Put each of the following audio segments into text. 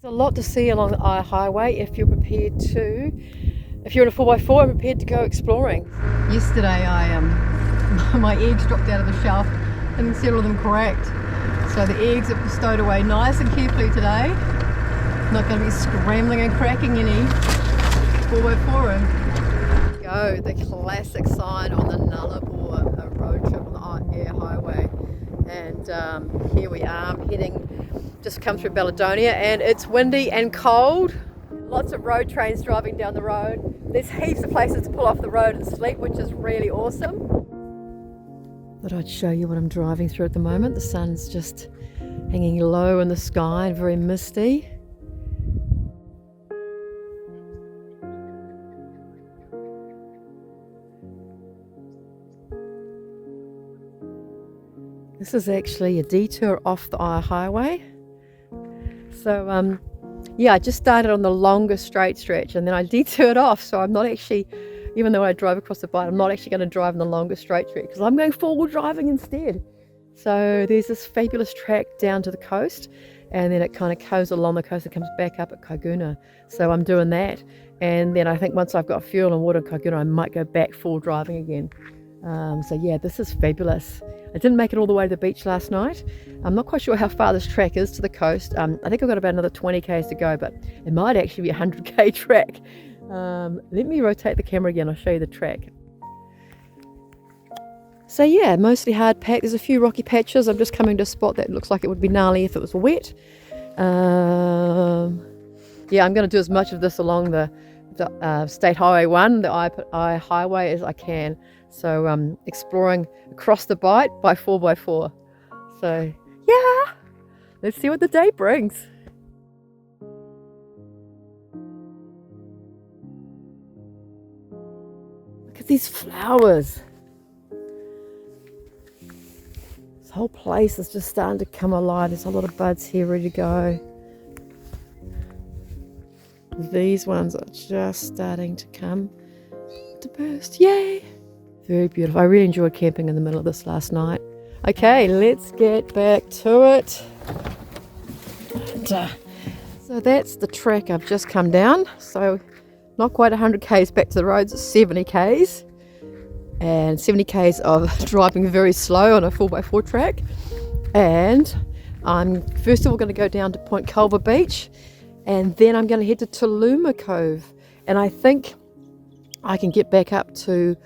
There's a lot to see along the highway if you're in a 4x4 and prepared to go exploring. Yesterday my eggs dropped out of the shelf and several of them cracked. So the eggs are stowed away nice and carefully today. Not going to be scrambling and cracking any 4x4. Go, the classic sign on the Nullarbor road trip on the air highway. And here we are, just come through Baledonia, and it's windy and cold. Lots of road trains driving down the road. There's heaps of places to pull off the road and sleep, which is really awesome. Thought I'd show you what I'm driving through at the moment. The sun's just hanging low in the sky and very misty. This is actually a detour off the highway. So yeah, I just started on the longest straight stretch and then I detoured off. So I'm not actually, even though I drove across the Bight, I'm not actually going to drive on the longest straight stretch because I'm going four-wheel driving instead. So there's this fabulous track down to the coast, and then it kind of goes along the coast and comes back up at Kaiguna. So I'm doing that, and then I think once I've got fuel and water in Kaiguna, I might go back full driving again. So yeah, this is fabulous. I didn't make it all the way to the beach last night. I'm not quite sure how far this track is to the coast. I think I've got about another 20 k's to go, but it might actually be a 100k track. Let me rotate the camera again, I'll show you the track. So yeah, mostly hard packed. There's a few rocky patches. I'm just coming to a spot that looks like it would be gnarly if it was wet. Yeah, I'm going to do as much of this along the State Highway 1, the I Highway, as I can. So exploring across the Bight by 4x4. So yeah, let's see what the day brings. Look at these flowers. This whole place is just starting to come alive. There's a lot of buds here ready to go. These ones are just starting to come to burst. Yay! Very beautiful. I really enjoyed camping in the middle of this last night. Okay, let's get back to it. And, so that's the track I've just come down. So not quite 100 k's back to the roads, it's 70 k's. And 70 k's of driving very slow on a 4x4 track. And I'm first of all going to go down to Point Culver Beach, and then I'm going to head to Tuluma Cove. And I think I can get back up to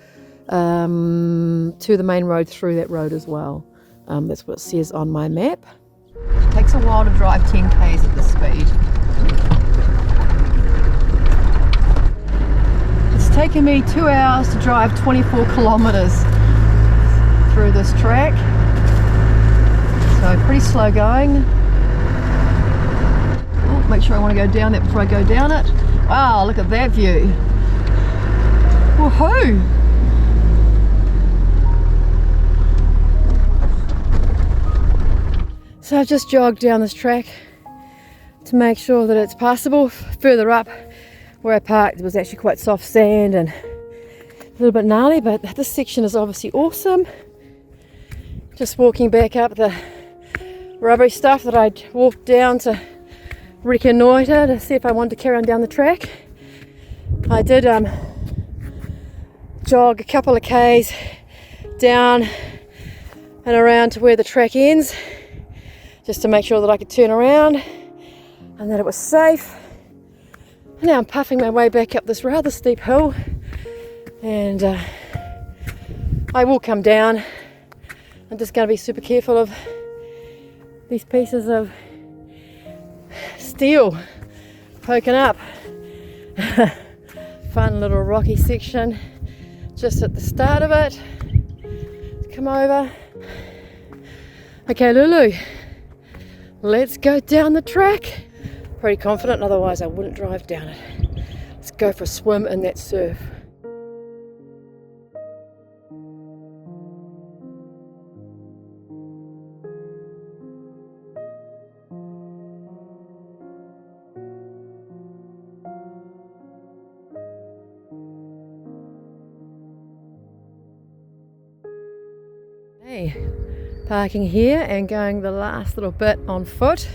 the main road through that road as well. That's what it says on my map. It takes a while to drive 10 k's at this speed. It's taken me 2 hours to drive 24 kilometers through this track. So pretty slow going. Oh, make sure I want to go down that before I go down it. Wow, look at that view. Woohoo! So I've just jogged down this track to make sure that it's passable. Further up where I parked, it was actually quite soft sand and a little bit gnarly, but this section is obviously awesome. Just walking back up the rubbery stuff that I'd walked down to reconnoitre to see if I wanted to carry on down the track. I did jog a couple of k's down and around to where the track ends, just to make sure that I could turn around and that it was safe. And now I'm puffing my way back up this rather steep hill, and I will come down. I'm just going to be super careful of these pieces of steel poking up. Fun little rocky section just at the start of it. Come over. Okay, Lulu. Let's go down the track. Pretty confident, otherwise I wouldn't drive down it. Let's go for a swim in that surf. Hey, parking here and going the last little bit on foot.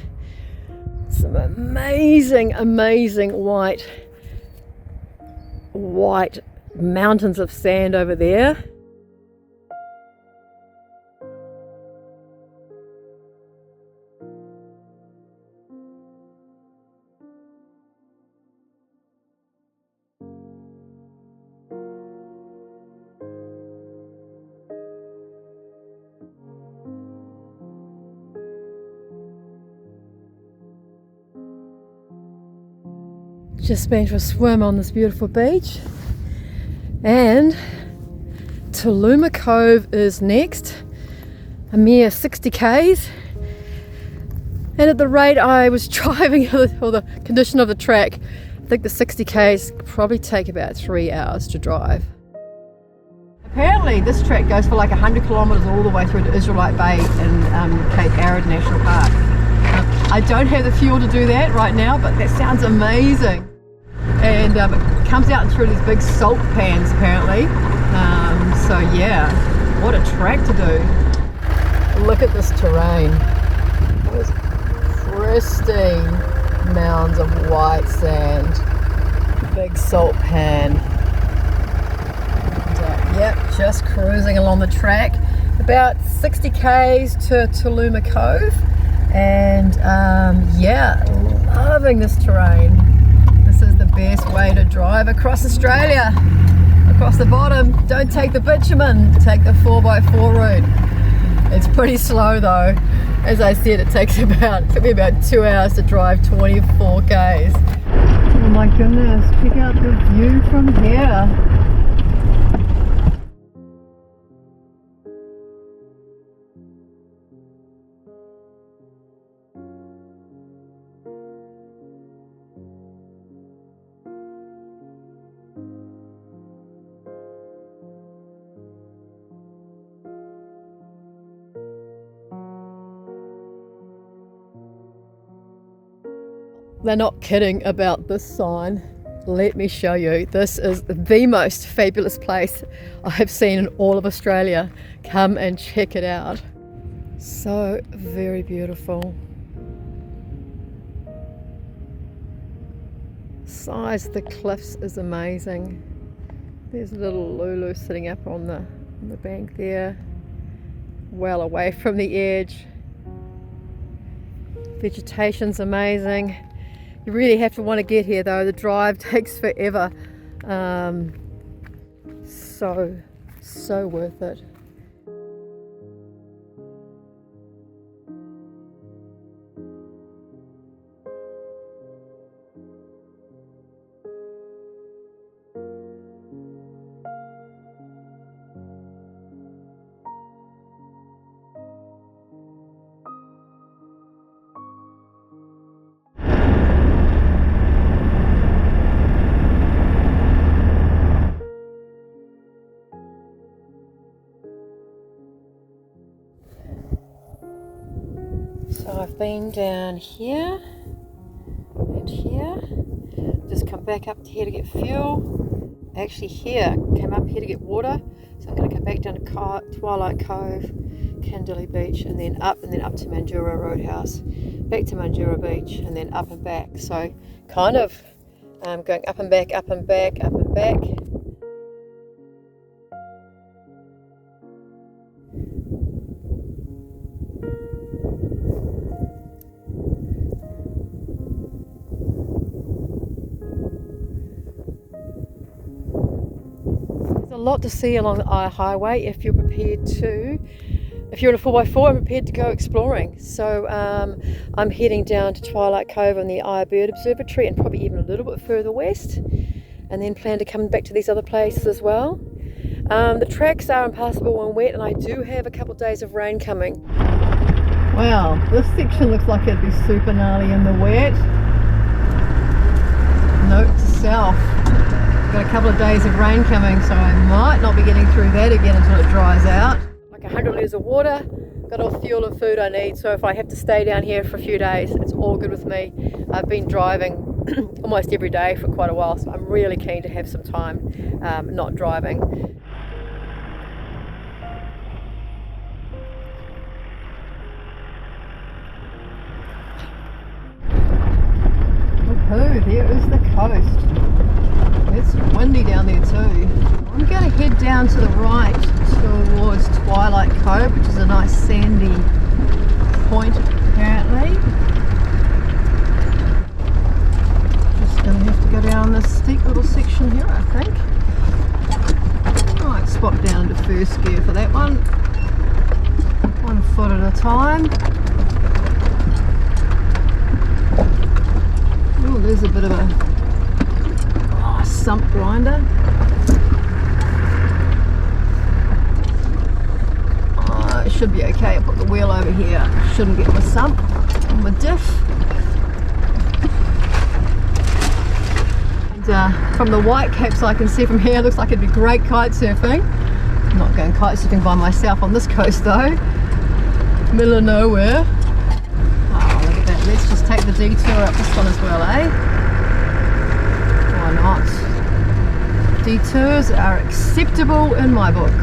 Some amazing, amazing white mountains of sand over there. Just been for a swim on this beautiful beach, and Talluma Cove is next, a mere 60 k's, and at the rate I was driving or the condition of the track, I think the 60 k's probably take about 3 hours to drive. Apparently this track goes for like 100 kilometres all the way through to Israelite Bay in Cape Arid National Park. I don't have the fuel to do that right now, but that sounds amazing. And it comes out through these big salt pans apparently. So yeah, what a track to do. Look at this terrain. There's pristine mounds of white sand, big salt pan. And, yep, just cruising along the track. About 60 k's to Talluma Cove. And yeah, loving this terrain. This is the best way to drive across Australia. Across the bottom, don't take the bitumen, take the 4x4 route. It's pretty slow though. As I said, it took me about 2 hours to drive 24 k's. Oh my goodness, check out the view from here. They're not kidding about this sign. Let me show you. This is the most fabulous place I have seen in all of Australia. Come and check it out. So very beautiful. Size of the cliffs is amazing. There's a little Lulu sitting up on the bank there, well away from the edge. Vegetation's amazing. You really have to want to get here though. The drive takes forever. So worth it. So I've been down here and here, just come back up here to get fuel. Actually here, came up here to get water, so I'm going to come back down to Twilight Cove, Candilly Beach, and then up to Mandurah Roadhouse, back to Mandurah Beach, and then up and back. So kind of going up and back, up and back, up and back. A lot to see along the highway if you're prepared to. If you're in a 4x4, I'm prepared to go exploring. So I'm heading down to Twilight Cove on the Bird Observatory and probably even a little bit further west, and then plan to come back to these other places as well. The tracks are impassable when wet, and I do have a couple of days of rain coming. Wow, this section looks like it'd be super gnarly in the wet. Note to self. Got a couple of days of rain coming, so I might not be getting through that again until it dries out. Like 100 litres of water, got all the fuel and food I need, so if I have to stay down here for a few days, it's all good with me. I've been driving almost every day for quite a while, so I'm really keen to have some time not driving. Woohoo, there is the coast. It's windy down there too. I'm going to head down to the right towards Twilight Cove, which is a nice sandy point apparently. Just going to have to go down this steep little section here, I think. Right, swap down to first gear for that one. 1 foot at a time. Oh, there's a bit of a sump grinder. It should be okay. I'll put the wheel over here. Shouldn't get my sump on my diff. And from the white caps I can see from here, looks like it'd be great kite surfing. I'm not going kite surfing by myself on this coast though. Middle of nowhere. Oh, look at that. Let's just take the detour up this one as well, eh? Why not? Detours are acceptable in my book.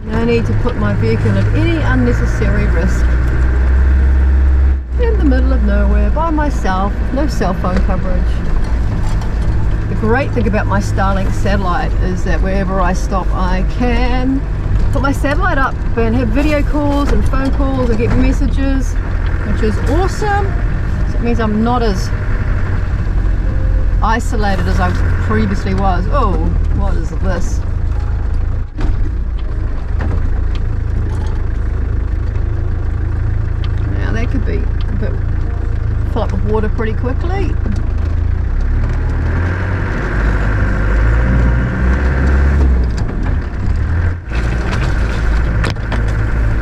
No need to put my vehicle at any unnecessary risk. In the middle of nowhere, by myself, no cell phone coverage. The great thing about my Starlink satellite is that wherever I stop I can put my satellite up and have video calls and phone calls and get messages, which is awesome. So it means I'm not as isolated as I previously was. Oh, what is this? Now that could be a bit, fill up with water pretty quickly.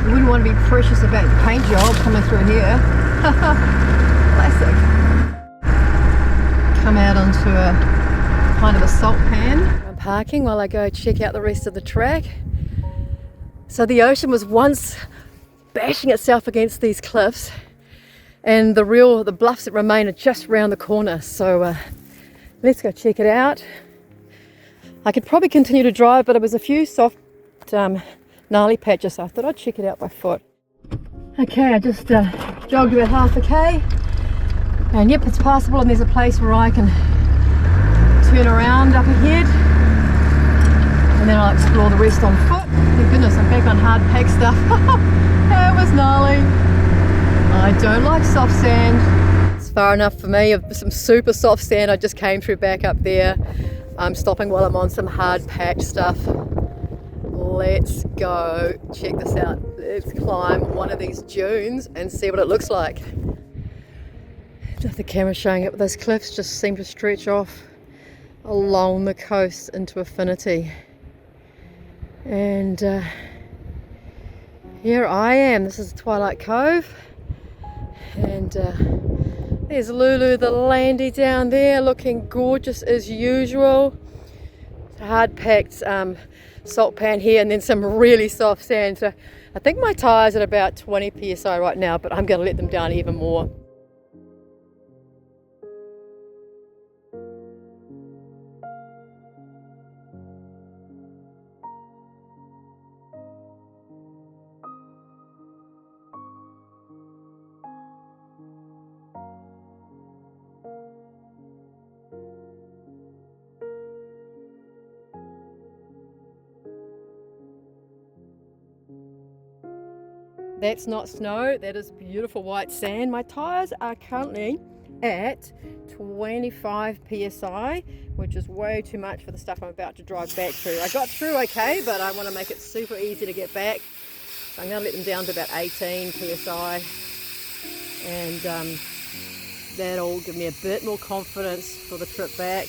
You wouldn't want to be precious about the paint job coming through here. Classic. Come out onto a kind of a salt pan. I'm parking while I go check out the rest of the track. So the ocean was once bashing itself against these cliffs, and the bluffs that remain are just round the corner. So let's go check it out. I could probably continue to drive, but it was a few soft gnarly patches, so I thought I'd check it out by foot. Okay, I just jogged about half a K. And yep, it's passable, and there's a place where I can turn around up ahead, and then I'll explore the rest on foot. Thank goodness I'm back on hard pack stuff. It was gnarly. I don't like soft sand. It's far enough for me. Some super soft sand I just came through back up there. I'm stopping while I'm on some hard packed stuff. Let's go check this out. Let's climb one of these dunes and see what it looks like. The camera showing it, but those cliffs just seem to stretch off along the coast into infinity. And here I am. This is Twilight Cove, and there's Lulu the Landy down there, looking gorgeous as usual. Hard packed salt pan here, and then some really soft sand. So I think my tyres are at about 20 psi right now, but I'm going to let them down even more. That's not snow, that is beautiful white sand. My tyres are currently at 25 psi, which is way too much for the stuff I'm about to drive back through. I got through okay, but I want to make it super easy to get back. So I'm going to let them down to about 18 psi, and that'll give me a bit more confidence for the trip back.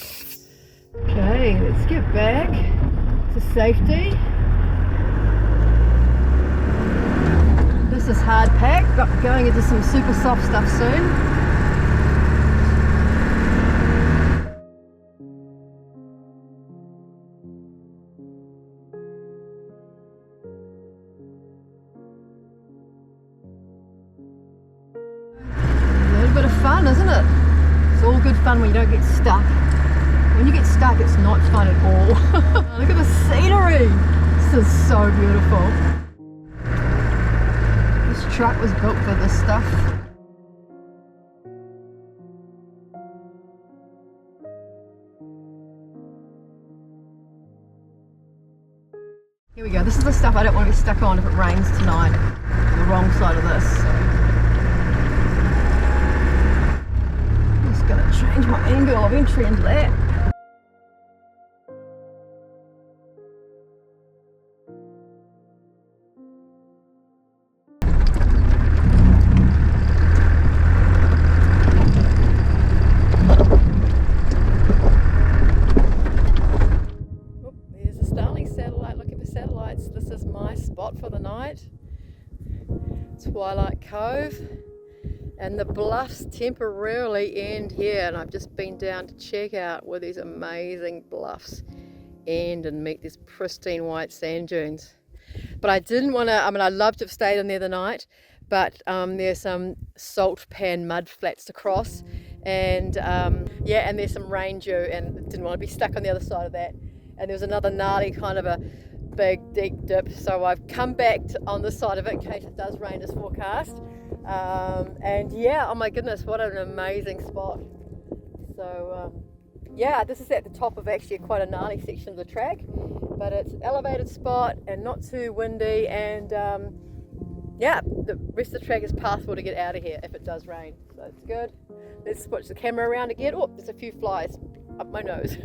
Okay, let's get back to safety. This is hard packed, but going into some super soft stuff soon. A little bit of fun, isn't it? It's all good fun when you don't get stuck. When you get stuck, it's not fun at all. Look at the scenery. This is so beautiful. Truck was built for this stuff. we go. This is the stuff I don't want to be stuck on if it rains tonight. The wrong side of this. So. I'm just going to change my angle of entry into that. This is my spot for the night. Twilight Cove, and the bluffs temporarily end here, and I've just been down to check out where these amazing bluffs end and meet these pristine white sand dunes. But I didn't want to, I'd love to have stayed in there the night, but there's some salt pan mud flats to cross, and yeah, and there's some rain dew, and didn't want to be stuck on the other side of that. And there was another gnarly kind of a big deep dip, so I've come back on this side of it in case it does rain as forecast. And yeah, oh my goodness, what an amazing spot. So yeah, this is at the top of actually quite a gnarly section of the track, but it's an elevated spot and not too windy, and yeah, the rest of the track is passable to get out of here if it does rain, so it's good. Let's switch the camera around again. Oh, there's a few flies up my nose.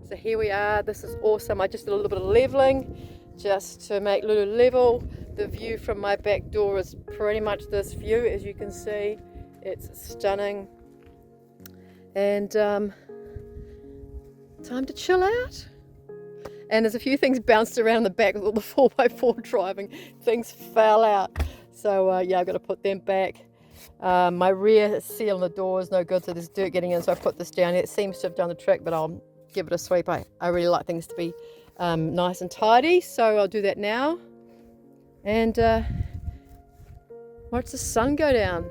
So here we are. This is awesome. I just did a little bit of leveling just to make Lulu level. The view from my back door is pretty much this view, as you can see. It's stunning. And time to chill out. And there's a few things bounced around in the back with all the 4x4 driving. Things fell out. So yeah, I've got to put them back. My rear seal on the door is no good, so there's dirt getting in, so I put this down. It seems to have done the trick, but I'll give it a sweep. I really like things to be nice and tidy, so I'll do that now. And watch the sun go down.